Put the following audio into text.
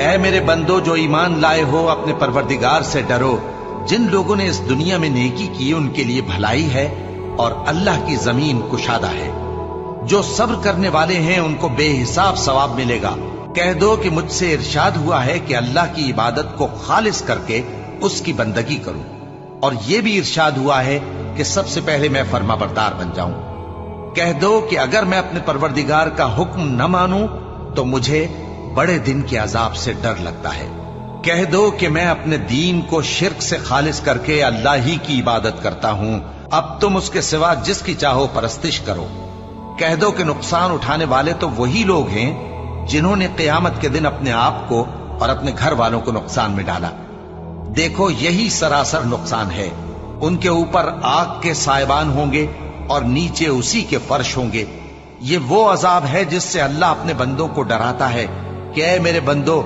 اے میرے بندو جو ایمان لائے ہو، اپنے پروردگار سے ڈرو۔ جن لوگوں نے اس دنیا میں نیکی کی ان کے لیے بھلائی ہے، اور اللہ کی زمین کشادہ ہے۔ جو صبر کرنے والے ہیں ان کو بے حساب ثواب ملے گا۔ کہہ دو کہ مجھ سے ارشاد ہوا ہے کہ اللہ کی عبادت کو خالص کر کے اس کی بندگی کروں، اور یہ بھی ارشاد ہوا ہے کہ سب سے پہلے میں فرما بردار بن جاؤں۔ کہہ دو کہ اگر میں اپنے پروردگار کا حکم نہ مانوں تو مجھے بڑے دن کے عذاب سے ڈر لگتا ہے۔ کہہ دو کہ میں اپنے دین کو شرک سے خالص کر کے اللہ ہی کی عبادت کرتا ہوں، اب تم اس کے سوا جس کی چاہو پرستش کرو۔ کہہ دو کہ نقصان اٹھانے والے تو وہی لوگ ہیں جنہوں نے قیامت کے دن اپنے آپ کو اور اپنے گھر والوں کو نقصان میں ڈالا۔ دیکھو یہی سراسر نقصان ہے۔ ان کے اوپر آگ کے سائبان ہوں گے اور نیچے اسی کے فرش ہوں گے۔ یہ وہ عذاب ہے جس سے اللہ اپنے بندوں کو ڈراتا ہے کہ اے میرے بندو،